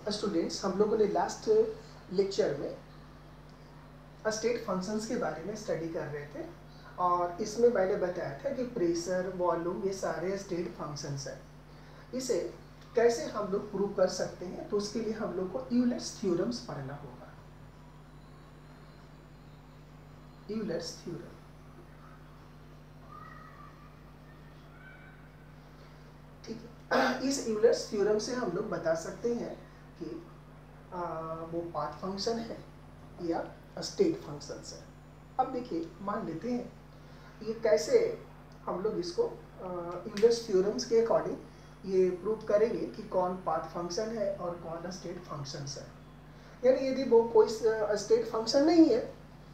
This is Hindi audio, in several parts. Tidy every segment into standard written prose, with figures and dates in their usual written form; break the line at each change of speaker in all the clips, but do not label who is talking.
स्टूडेंट्स, हम लोगों ने लास्ट लेक्चर में स्टेट फंक्शंस के बारे में स्टडी कर रहे थे और इसमें मैंने बताया था कि प्रेशर, वॉल्यूम, ये सारे स्टेट फंक्शंस हैं। इसे कैसे हम लोग प्रूव कर सकते हैं, तो उसके लिए हम लोग को यूलर्स थ्योरम्स पढ़ना होगा। यूलर्स थ्योरम, ठीक है। इस यूलर्स थ्योरम से हम लोग बता सकते हैं कि वो पाथ फंक्शन है या स्टेट फंक्शंस है। अब देखिए, मान लेते हैं ये कैसे हम लोग इसको यूलर्स थ्योरम्स के अकॉर्डिंग ये प्रूव करेंगे कि कौन पाथ फंक्शन है और कौन स्टेट फंक्शंस है। यानी यदि वो कोई स्टेट फंक्शन नहीं है,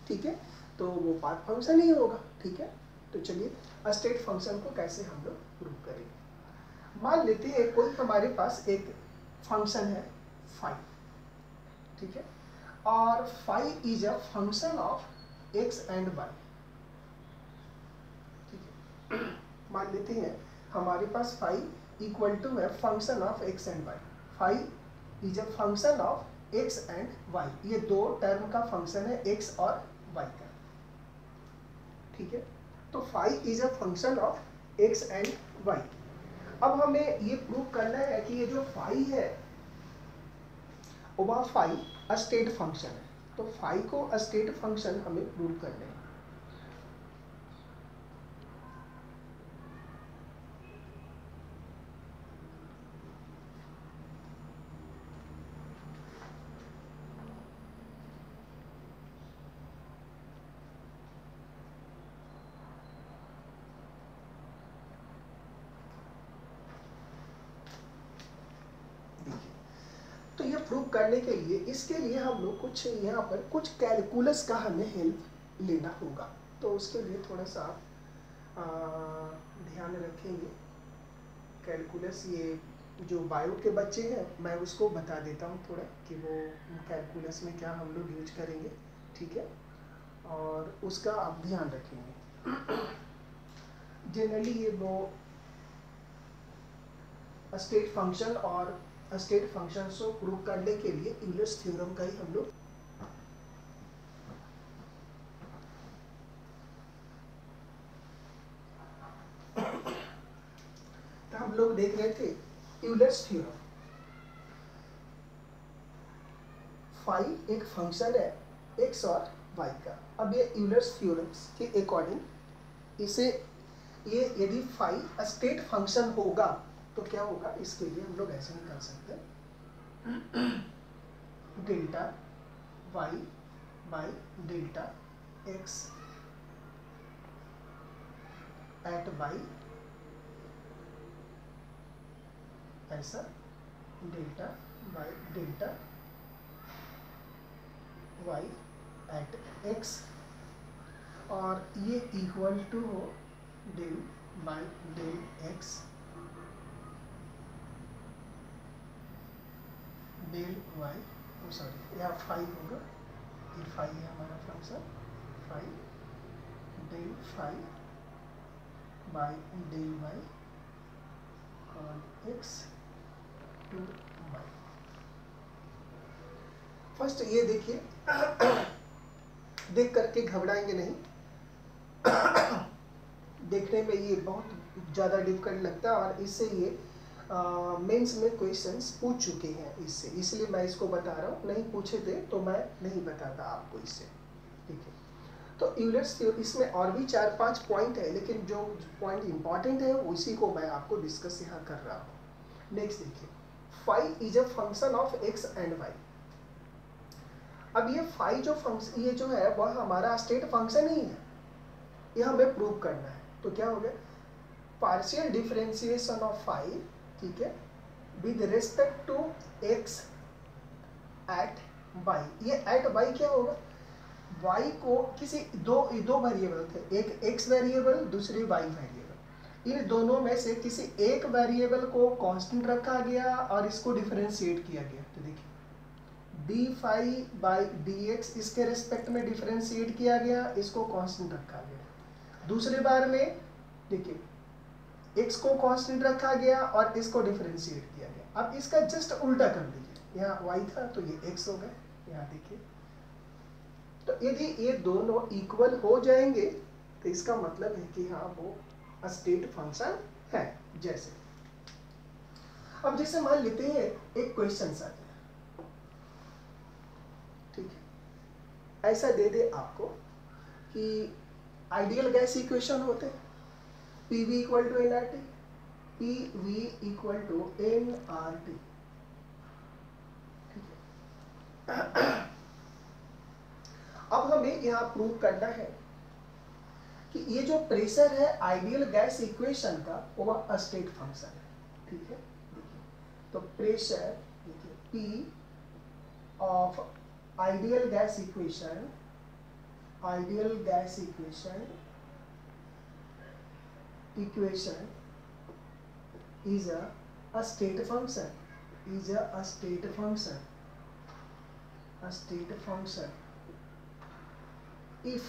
ठीक है, तो वो पाथ फंक्शन ही होगा, ठीक है। तो चलिए स्टेट फंक्शन को कैसे हम लोग प्रूव करेंगे। मान लेते हैं कोई हमारे पास एक फंक्शन है फाई, ठीक है, और phi is a function of X and Y, ठीक है। मान लेते हैं हमारे पास फाई इक्वल टू है function of X and Y. Phi is a function of X and Y, ये दो टर्म का फंक्शन है एक्स और वाई का, ठीक है। तो phi is a function of X and Y. अब हमें ये प्रूव करना है कि ये जो फाई है वह फाई स्टेट फंक्शन है। तो फाई को स्टेट फंक्शन हमें प्रूव करना है। तो ये प्रूव करने के लिए, इसके लिए हम लोग कुछ यहाँ पर कुछ कैलकुलस का हमें हेल्प लेना होगा। तो उसके लिए थोड़ा सा ध्यान रखेंगे। कैलकुलस, ये जो बायो के बच्चे हैं मैं उसको बता देता हूँ थोड़ा कि वो कैलकुलस में क्या हम लोग यूज करेंगे, ठीक है, और उसका आप ध्यान रखेंगे। जनरली ये वो स्टेट फंक्शन और स्टेट फंक्शंस को प्रूव करने के लिए यूलर्स थ्योरम का ही हम लोग देख रहे थे। यूलर्स थ्योरम, फाई एक फंक्शन है एक्स और वाई का। अब ये यूलर्स थ्योरम्स के अकॉर्डिंग इसे, ये यदि फाई स्टेट फंक्शन होगा तो क्या होगा, इसके लिए हम लोग ऐसे निकाल सकते हैं delta y by delta x at y, ऐसा delta by delta y at x, और ये इक्वल टू हो del by del x del y, sorry यहाँ फाई होगा, ये फाई है हमारा function, phi del phi by del y और एक्स टू वाई। फर्स्ट ये देखिए, देख करके घबराएंगे नहीं। देखने में ये बहुत ज़्यादा डिफिकल्ट लगता है और इससे ये मेंस में क्वेश्चंस पूछ चुके हैं इससे, इसलिए मैं इसको बता रहा हूँ। नहीं पूछे थे तो मैं नहीं बताता आपको इससे, ठीक है। तो यूलर्स थ्योरम, इसमें और भी 4-5 पॉइंट है, लेकिन जो पॉइंट इंपॉर्टेंट है उसी को मैं आपको डिस्कस यहाँ कर रहा हूँ। नेक्स्ट देखिए, phi is a function of X and Y. अब ये फाई जो फंक्शन, ये जो है वह हमारा स्टेट फंक्शन ही है, ये हमें प्रूव करना है। तो क्या हो गया, पार्शियल डिफरेंशिएशन ऑफ फाई, ठीक है, with respect to X at Y. ये एट वाई क्या होगा, वाई को किसी दो वेरिएबल थे, एक एक्स वेरिएबल दूसरी वाई वेरिएबल, इन दोनों में से किसी एक वेरिएबल को कांस्टेंट रखा गया और इसको डिफरेंशिएट किया गया। तो देखिए D phi by D X, इसके रेस्पेक्ट में डिफरेंशिएट किया गया, इसको कांस्टेंट रखा गया। दूसरी बार में देखिए x को कांस्टेंट रखा गया और इसको डिफरेंशिएट किया गया। अब इसका जस्ट उल्टा कर दीजिए, यहाँ y था तो ये x हो गए, यहाँ देखिए। तो यदि ये दोनों इक्वल हो जाएंगे तो इसका मतलब है कि हाँ वो स्टेट फंक्शन है। जैसे अब जैसे मान लेते हैं एक क्वेश्चन आ गया, ठीक है, ऐसा दे दे आपको कि आइडियल गैस इक्वेशन होते हैं PV equal to nRT, PV equal to nRT, ठीक है। अब हमें यहाँ प्रूव करना है कि ये जो प्रेशर है आइडियल गैस इक्वेशन का वो स्टेट फंक्शन है, ठीक है। देखिए तो प्रेशर देखिए P of ideal gas equation is a state function, if,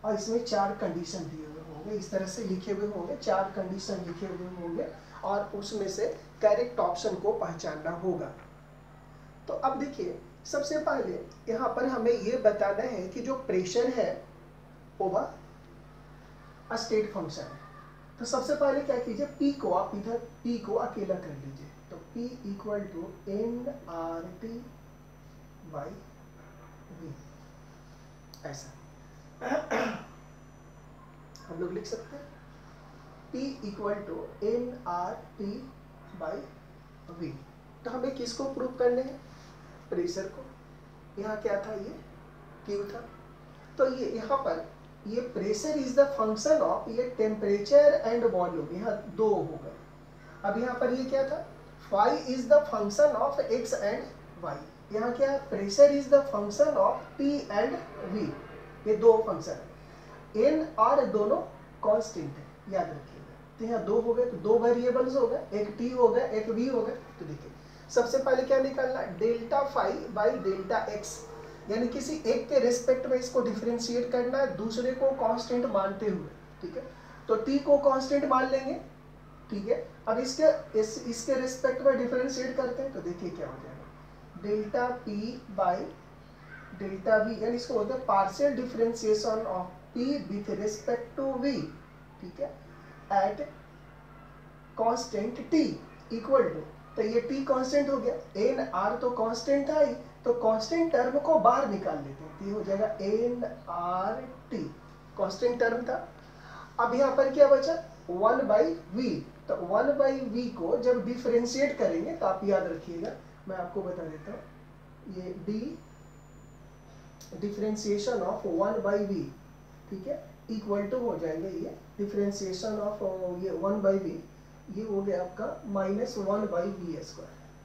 और इसमें 4 कंडीशन दिए हुए होंगे, इस तरह से लिखे हुए होंगे, 4 कंडीशन लिखे हुए होंगे और उसमें से करेक्ट ऑप्शन को पहचानना होगा। तो अब देखिए सबसे पहले यहाँ पर हमें ये बताना है कि जो प्रेशर है वो स्टेट फंक्शन है। तो सबसे पहले क्या कीजिए, P को आप इधर P को अकेला कर लीजिए, तो P equal to nRT by V, ऐसा हम लोग लिख सकते हैं P equal to nRT by V। तो हमें किसको प्रूव करने हैं, प्रेशर को। यहाँ क्या था, ये Q था, तो ये यहाँ पर ये pressure is the function of ये टेम्परेचर एंड वॉल्यूम, यहाँ 2 हो गए। अब यहाँ पर ये क्या था, phi is the function of x and y, यहाँ क्या है, pressure is the function of P and V, ये 2 फंक्शन है। n और दोनों कांस्टेंट है, याद रखिएगा। तो यहाँ 2 हो गए, तो 2 वेरिएबल्स हो गए, एक T हो गया, एक V हो गया। तो देखिए सबसे पहले क्या निकालना, delta phi by delta x, यानी किसी एक के रिस्पेक्ट में इसको डिफरेंशिएट करना है, दूसरे को कांस्टेंट मानते हुए, ठीक है। तो t को कांस्टेंट मान लेंगे, ठीक है। अब इसके रिस्पेक्ट में डिफरेंशिएट करते हैं, तो देखिए क्या हो जाएगा, delta p by delta v, यानी इसको बोलते हैं partial differentiation of p with respect to v, ठीक है, at constant t equal to, तो ये t कांस्टेंट हो गया, n r तो कांस्टेंट था ही, तो कांस्टेंट टर्म को बाहर निकाल लेते हैं, तो ये हो जाएगा nRT, कांस्टेंट टर्म था। अब यहाँ पर क्या बचा, 1/v, तो 1/v को जब डिफरेंशिएट करेंगे तो आप याद रखिएगा, मैं आपको बता देता हूँ, ये डिफरेंशिएशन ऑफ 1/v, ठीक है, इक्वल टू हो जाएगा ये डिफरेंशिएशन ऑफ ये 1/v, ये हो गया आपका -1/v²,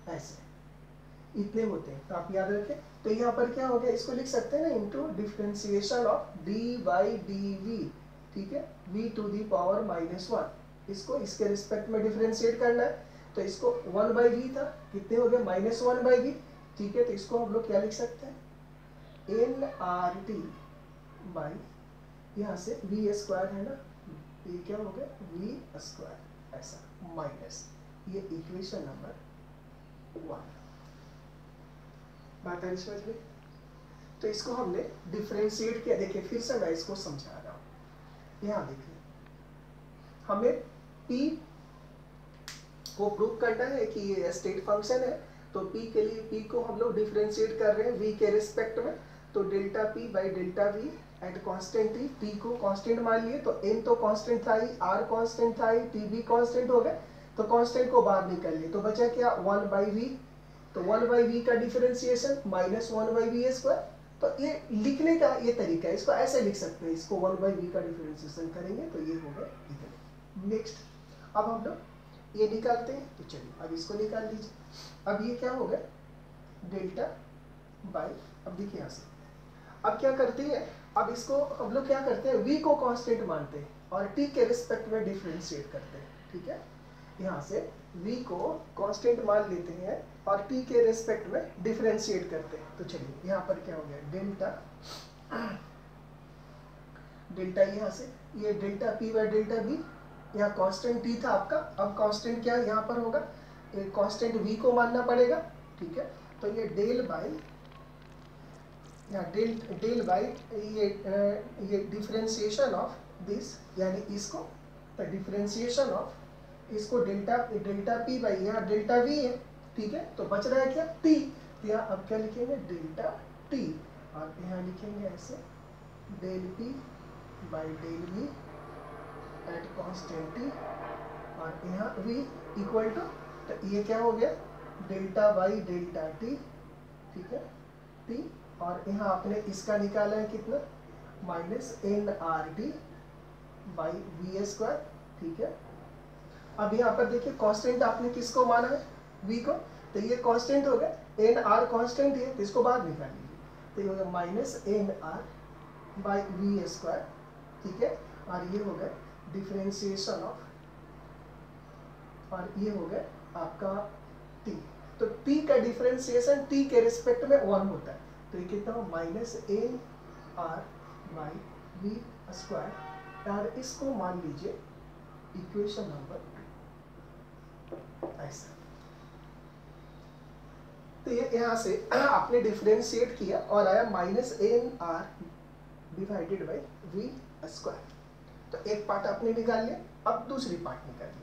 ऐसे इतने होते हैं, तो आप याद रखें। तो यहाँ पर क्या हो गया, इसको लिख सकते हैं ना, इनटू डिफरेंशिएशन ऑफ d/dv, ठीक है, v टू दी पावर -1, इसको इसके रिस्पेक्ट में डिफरेंशिएट करना है, तो इसको 1/v था, कितने हो गए, -1/v, ठीक है। तो इसको हम लोग क्या लिख सकते हैं, nRT बाई, यहाँ से v² है ना, ये क्या हो गया, v², ऐसा, माइनस, ये इक्वेशन नंबर 1। बात है समझ में। तो इसको हमने डिफरेंशिएट किया, देखिए फिर से मैं इसको समझा रहा हूँ। यहाँ देखिए हमें P को प्रूव करना है कि ये स्टेट फंक्शन है, तो P के लिए P को हम लोग डिफरेंशिएट कर रहे हैं V के रिस्पेक्ट में, तो delta P by delta V eight constant T को कांस्टेंट मान लिए, तो n तो कांस्टेंट था ही, R कांस्टेंट था ही, T भी कांस्टेंट हो गए, तो कांस्टेंट को बाहर निकाल लिए, तो बचा क्या, 1/v, तो 1/v का डिफरेंशिएशन -1/v²। तो ये लिखने का ये तरीका है, इसको ऐसे लिख सकते हैं, इसको 1/v का डिफरेंशिएशन करेंगे तो ये हो गया इधर। नेक्स्ट अब हम लोग ये निकालते हैं, तो चलिए अब इसको निकाल लीजिए। अब ये क्या हो गया, डेल्टा बाई, अब देखिए यहाँ से अब क्या करते हैं, अब इसको हम लोग क्या करते हैं, v को कांस्टेंट मानते हैं और t के रिस्पेक्ट में डिफरेंशिएट करते हैं, ठीक है। यहाँ से v को कांस्टेंट मान लेते हैं और t के रिस्पेक्ट में डिफरेंशिएट करते हैं, तो चलिए यहाँ पर क्या हो गया, डेल्टा यहाँ से ये delta p by delta v, यहाँ कांस्टेंट t था आपका, अब कांस्टेंट क्या यहाँ पर होगा, कांस्टेंट v को मानना पड़ेगा, ठीक है। तो ये डेल बाई या डेल बाई ये डिफरेंशिएशन ऑफ दिस, यानी इसको डिफरेंशिएशन ऑफ इसको डेल्टा पी बाई, यहाँ डेल्टा वी है, ठीक है। तो बच रहा है क्या, टी। तो यहाँ अब क्या लिखेंगे, डेल्टा टी, और यहाँ लिखेंगे ऐसे del P by del V at constant T, और यहाँ वी इक्वल टू, तो ये क्या हो गया, डेल्टा बाई डेल्टा टी, ठीक है, टी, और यहाँ आपने इसका निकाला है कितना, minus N R D by V square, ठीक है। अब यहाँ पर देखिए कांस्टेंट आपने किसको माना है, v को, तो ये कांस्टेंट हो गया, एन आर कांस्टेंट है, तो इसको बाहर निकाल लीजिए, तो ये हो गया minus N R by V square, ठीक है, और ये हो गया डिफरेंशिएशन ऑफ, और ये हो गया आपका t। तो t का डिफरेंशिएशन t के रिस्पेक्ट में 1 होता है, तो ये कितना, minus N R by V square, और इसको मान लीजिए इक्वेशन नंबर 2, ऐसा। तो ये यहाँ से आपने डिफरेंशिएट किया और आया minus N R divided by V square. तो एक पार्ट आपने निकाल लिया, अब दूसरी पार्ट निकालिए।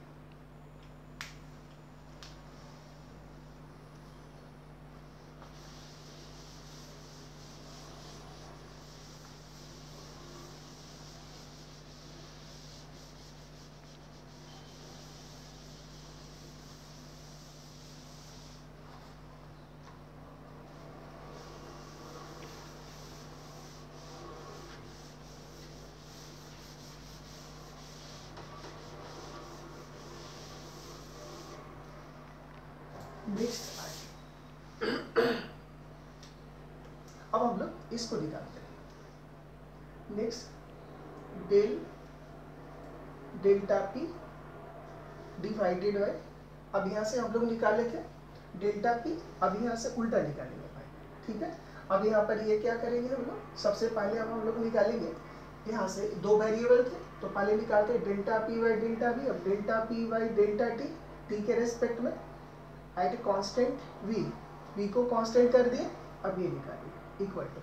नेक्स्ट अब हम लोग इसको निकालते हैं। Next delta P divided by, अब यहाँ से हम लोग निकाले थे डेल्टा पी, अब यहाँ से उल्टा निकालेंगे भाई, ठीक है। अब यहाँ पर ये क्या करेंगे हम लोग, सबसे पहले अब हम लोग निकालेंगे यहाँ से दो वेरिएबल थे, तो पहले निकालते हैं delta P by delta B, अब delta P by delta T, T के रेस्पेक्ट में एट कांस्टेंट v, v को कांस्टेंट कर दिए, अब ये निकालिए इक्वल टू,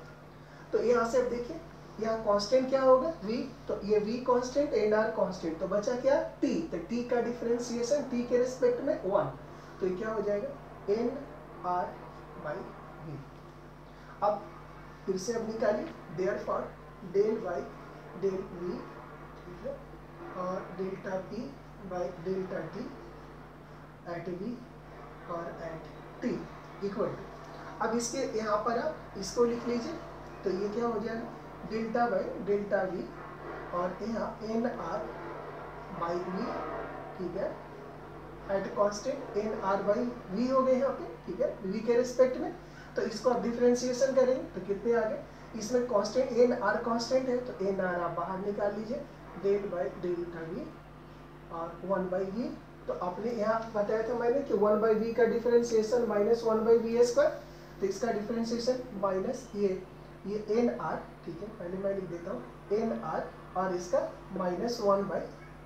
तो यहाँ से अब देखिए यहाँ कांस्टेंट क्या होगा v, तो ये v constant and r constant, तो बचा क्या t, तो t का डिफरेंशिएशन t के रिस्पेक्ट में 1, तो ये क्या हो जाएगा n r बाई v। अब फिर से अब निकालिए, therefore del by del v, ठीक है, और delta p by delta t at v और एट t इक्वल टू, अब इसके यहाँ पर आप इसको लिख लीजिए, तो ये क्या हो जाएगा डेल्टा बाई डेल्टा वी, और यहाँ एन आर बाई वी, ठीक है, at constant N R by V हो गए यहाँ पे, ठीक है, वी के रिस्पेक्ट में। तो इसको आप डिफरेंशिएशन करेंगे तो कितने आ गए, इसमें कांस्टेंट एन आर कांस्टेंट है, तो एन आर आप बाहर निकाल लीजिए, डेल बाई डेल्टा वी और 1 बाई वी। तो आपने यहाँ बताया था मैंने कि 1 बाई वी का differentiation minus 1 by V square, तो इसका डिफरेंशिएशन माइनस ये एन आर, ठीक है, पहले मैं लिख देता हूँ एन आर, और इसका माइनस 1 बाई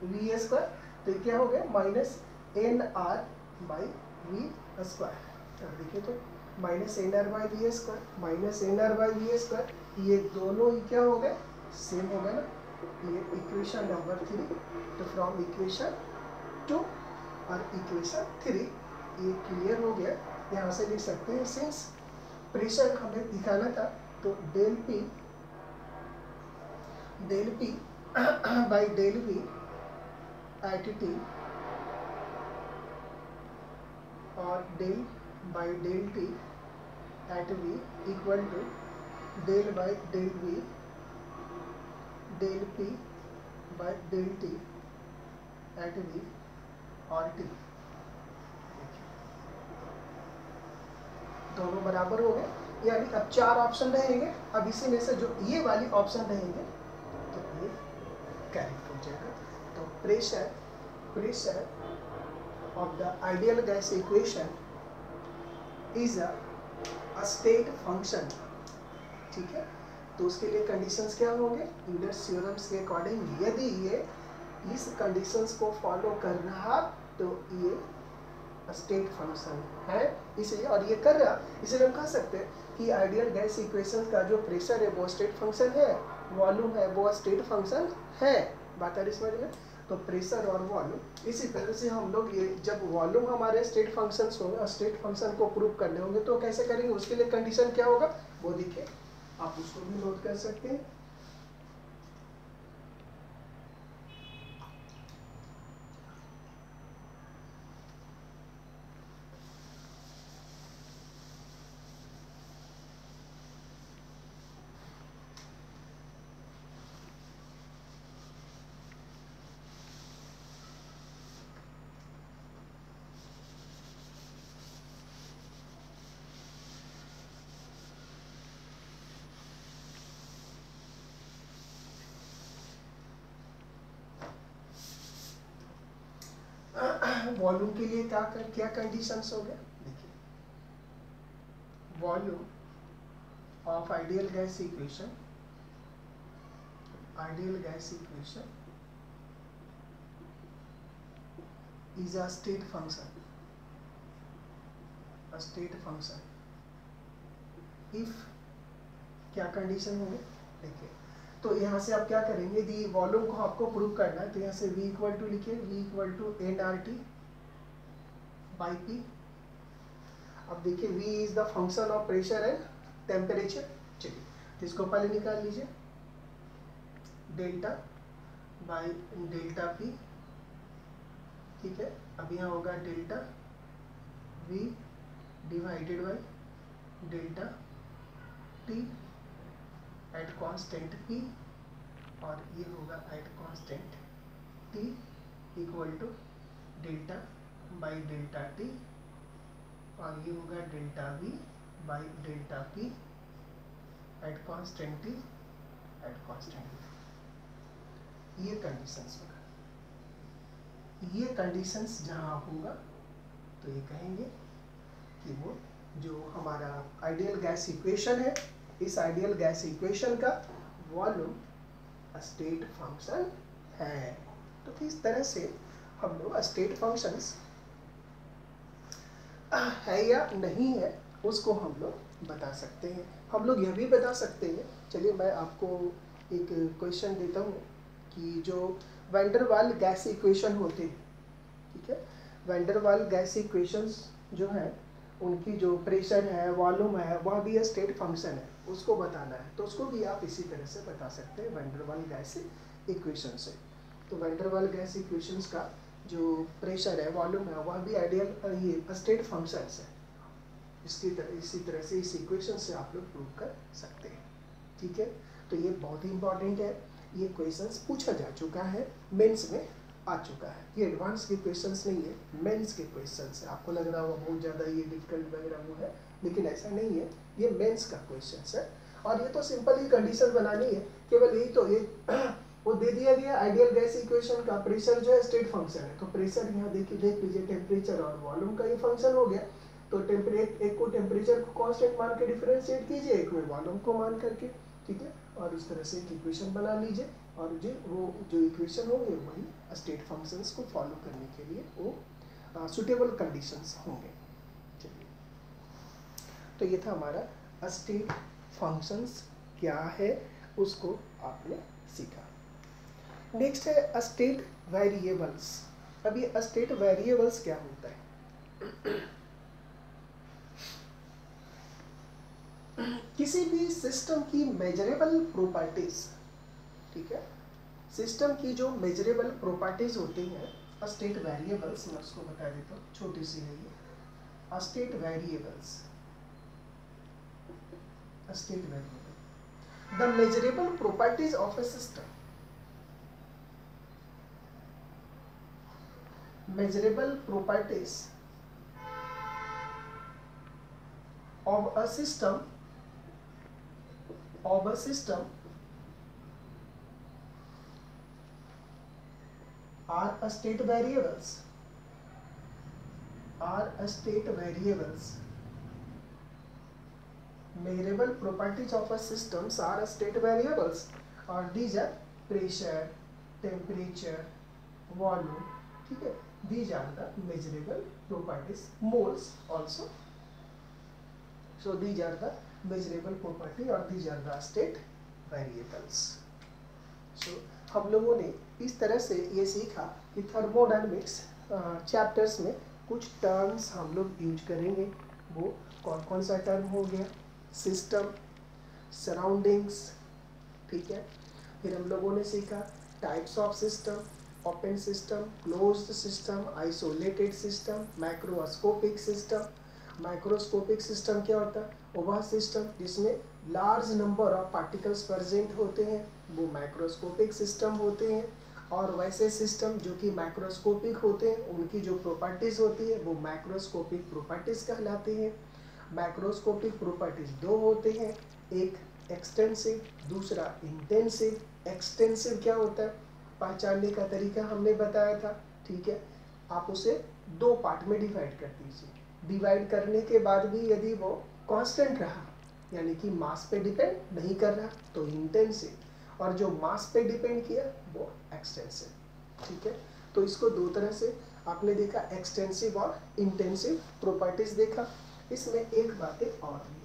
वी स्क्वायर, तो क्या हो गया minus N R by V square. अब देखिए तो minus N R by V square minus N R by V square, ये दोनों ही क्या हो गए, सेम हो गया ना, ये इक्वेशन नंबर 3। तो फ्रॉम इक्वेशन 2 और इक्वेशन 3 ये क्लियर हो गया। यहाँ से लिख सकते हैं सिंस प्रेशर हमें दिखाना था, तो del P by del V at T और del by del T at V equal to del by del V del P by del T at V और टी, दोनों बराबर हो गए, यानी अब 4 ऑप्शन रहेंगे। अब इसी में से जो ये वाली ऑप्शन रहेंगे तो ये करेक्ट हो जाएगा। तो pressure of the ideal gas equation is a state function, ठीक है। तो उसके लिए कंडीशंस क्या होंगे, यूलर्स थ्योरम्स के अकॉर्डिंग यदि ये इस कंडीशंस को फॉलो कर रहा तो ये स्टेट फंक्शन है इसलिए, और ये कर रहा, इसलिए हम कह सकते हैं कि आइडियल गैस इक्वेशन का जो प्रेशर है वो स्टेट फंक्शन है, वॉल्यूम है वो स्टेट फंक्शन है। बात आ रही समझ में? तो प्रेशर और वॉल्यूम, इसी तरह से हम लोग ये जब वॉल्यूम हमारे स्टेट फंक्शंस होंगे और स्टेट फंक्शन को प्रूव करने होंगे तो कैसे करेंगे, उसके लिए कंडीशन क्या होगा वो देखिए, आप उसको भी नोट कर सकते हैं। वॉल्यूम के लिए क्या कंडीशंस हो गया देखिए, volume of ideal gas equation, ideal gas equation is a state function, a state function if क्या कंडीशन होंगे देखिए। तो यहाँ से आप क्या करेंगे, यदि वॉल्यूम को आपको प्रूव करना है तो यहाँ से V इक्वल टू लिखिए, V equal to nRT by P। अब देखिए V is the function of pressure and temperature. चलिए तो इसको पहले निकाल लीजिए, डेल्टा बाई डेल्टा P, ठीक है। अब यहाँ होगा delta V divided by delta T at constant P, और ये होगा at constant T equal to delta by delta T, और ये होगा delta V by delta P at constant T at constant V। ये कंडीशंस होगा, ये कंडीशंस जहाँ होगा तो ये कहेंगे कि वो जो हमारा आइडियल गैस इक्वेशन है, इस आइडियल गैस इक्वेशन का वॉल्यूम स्टेट फंक्शन है। तो इस तरह से हम लोग स्टेट फंक्शंस है या नहीं है उसको हम लोग बता सकते हैं। हम लोग यह भी बता सकते हैं, चलिए मैं आपको एक क्वेश्चन देता हूँ कि जो वैन डर वाल गैस इक्वेशन होते हैं, ठीक है, वैन डर वाल गैस इक्वेशंस जो है उनकी जो प्रेशर है, वॉल्यूम है, वह भी स्टेट फंक्शन है, उसको बताना है तो उसको भी आप इसी तरह से बता सकते हैं वैन डर वाल गैस इक्वेशन से। तो वैन डर वाल गैस इक्वेशंस का जो प्रेशर है, वॉल्यूम है, वह भी आइडियल ये स्टेट फंक्शंस है। इसी तरह से इस इक्वेशन से आप लोग प्रूव कर सकते हैं, ठीक है। तो ये बहुत ही इंपॉर्टेंट है, ये क्वेश्चंस पूछा जा चुका है, मेंस में आ चुका है। ये एडवांस के क्वेश्चंस नहीं है, मेंस के क्वेश्चंस है। आपको लग रहा होगा बहुत ज़्यादा ये डिफिकल्ट वगैरह वो है, लेकिन ऐसा नहीं है, ये मेंस का क्वेश्चंस है। और ये तो सिंपल ही कंडीशन बनानी है, केवल यही तो ये वो दे दिया गया आइडियल गैस इक्वेशन का प्रेशर जो है स्टेट फंक्शन है, तो प्रेशर यहाँ देख लीजिए टेम्परेचर और वॉल्यूम का ये फंक्शन हो गया। तो एक को टेम्परेचर को कांस्टेंट मान के डिफरेंशिएट कीजिए, एक में वॉल्यूम को मान करके, ठीक है, और इस तरह से एक इक्वेशन बना लीजिए, और जो इक्वेशन होंगे वही स्टेट फंक्शंस को फॉलो करने के लिए वो सुटेबल कंडीशंस होंगे। चलिए, तो ये था हमारा स्टेट फंक्शंस क्या है उसको आपने सीखा। नेक्स्ट है स्टेट वेरिएबल्स। अब ये स्टेट वेरिएबल्स क्या होता है? किसी भी सिस्टम की मेजरेबल प्रॉपर्टीज, ठीक है, सिस्टम की जो मेजरेबल प्रॉपर्टीज होती हैं स्टेट वेरिएबल्स, मैं उसको बता देता हूँ, छोटी सी है ये state variables. State variable, the measurable properties of A system, measurable properties of a system are a state variables, measurable properties of a systems are a state variables, और these are pressure, temperature, volume, ठीक है, these are the measurable properties. Moles also. So these are the measurable property और these are the state variables. So हम लोगों ने इस तरह से ये सीखा कि थर्मोडायनेमिक्स चैप्टर्स में कुछ टर्म्स हम लोग यूज करेंगे. वो कौन कौन सा टर्म हो गया? सिस्टम, सराउंडिंग्स, ठीक है. फिर हम लोगों ने सीखा types of system, open system, closed system, isolated system, microscopic system. Microscopic system क्या होता है? वह सिस्टम जिसमें large number of particles present होते हैं, वो माइक्रोस्कोपिक सिस्टम होते हैं. और वैसे सिस्टम जो कि माइक्रोस्कोपिक होते हैं, उनकी जो प्रॉपर्टीज होती है वो माइक्रोस्कोपिक प्रॉपर्टीज कहलाती हैं. माइक्रोस्कोपिक प्रॉपर्टीज दो होते हैं, एक एक्सटेंसिव, दूसरा इंटेंसिव. एक्सटेंसिव क्या होता है? पहचानने का तरीका हमने बताया था, ठीक है. आप उसे दो पार्ट में डिवाइड कर दीजिए. डिवाइड करने के बाद भी यदि वो कांस्टेंट रहा, यानी कि मास पे डिपेंड नहीं कर रहा, तो इंटेंसिव. और जो मास पे डिपेंड किया वो एक्सटेंसिव, ठीक है. तो इसको दो तरह से आपने देखा, एक्सटेंसिव और इंटेंसिव प्रॉपर्टीज देखा. इसमें एक बात और भी,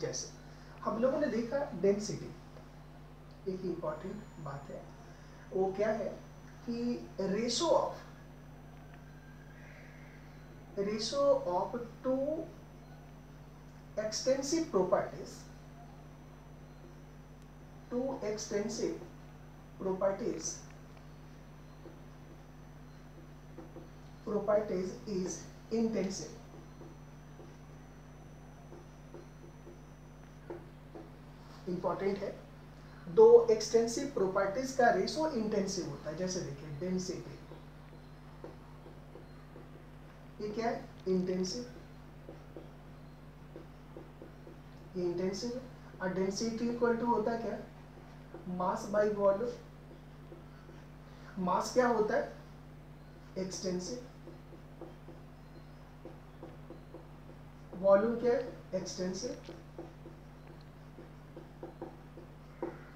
जैसे हम लोगों ने देखा डेंसिटी. एक इम्पॉर्टेंट बात है, वो क्या है कि ratio of two extensive properties is intensive. Important है. दो एक्सटेंसिव प्रॉपर्टीज का रेशो इंटेंसिव होता है. जैसे देखिए डेंसिटी, ये क्या है? इंटेंसिव. ये इंटेंसिव है. और डेंसिटी इक्वल टू होता है क्या? Mass by volume. मास क्या होता है? एक्सटेंसिव. वॉल्यूम क्या है? एक्सटेंसिव.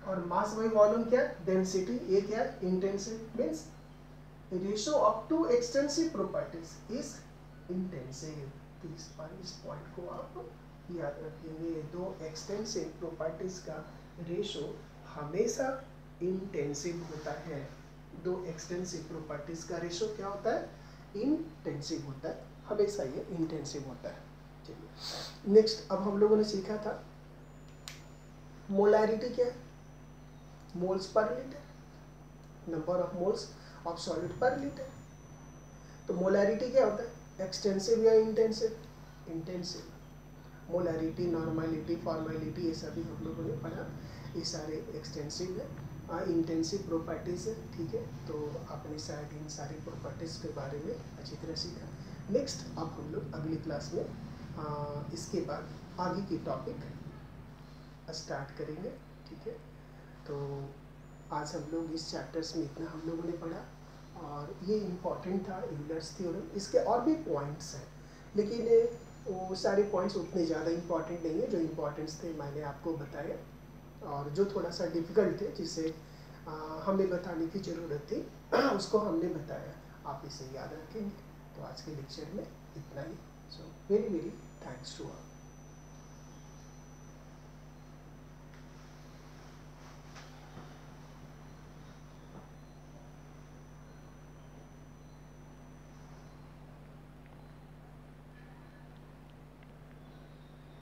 और मास बाय वॉल्यूम क्या है? डेंसिटी. ये क्या है? Intensive. Means ratio of two extensive properties is intensive. तो इस पॉइंट को आप याद रखेंगे. दो एक्सटेंसिव प्रॉपर्टीज का रेशियो हमेशा इंटेंसिव होता है. दो एक्सटेंसिव प्रॉपर्टीज का रेशियो क्या होता है? इंटेंसिव होता है. हमेशा ये इंटेंसिव होता है. चलिए नेक्स्ट, अब हम लोगों ने सीखा था मोलैरिटी क्या है? Moles per litre, number of moles of solid पर लीटर. तो मोलैरिटी क्या होता है? एक्सटेंसिव या intensive? Intensive. Molarity, normality, formality, ये सभी हम लोगों ने पढ़ा. ये सारे एक्सटेंसिव है, इंटेंसिव प्रॉपर्टीज है, ठीक है. तो आपने शायद इन सारी प्रॉपर्टीज के बारे में अच्छी तरह सीखा. नेक्स्ट अब हम लोग अगली क्लास में इसके बाद आगे की टॉपिक स्टार्ट करेंगे, ठीक है. तो आज हम लोग इस चैप्टर्स में इतना हम लोगों ने पढ़ा, और ये इम्पॉर्टेंट था यूलर्स थ्योरम. इसके और भी पॉइंट्स हैं, लेकिन वो सारे पॉइंट्स उतने ज़्यादा इम्पॉर्टेंट नहीं है. जो इम्पॉर्टेंट्स थे मैंने आपको बताया, और जो थोड़ा सा डिफ़िकल्ट थे जिसे हमें बताने की ज़रूरत थी उसको हमने बताया. आप इसे याद रखेंगे. तो आज के लेक्चर में इतना ही. So very very thanks to all.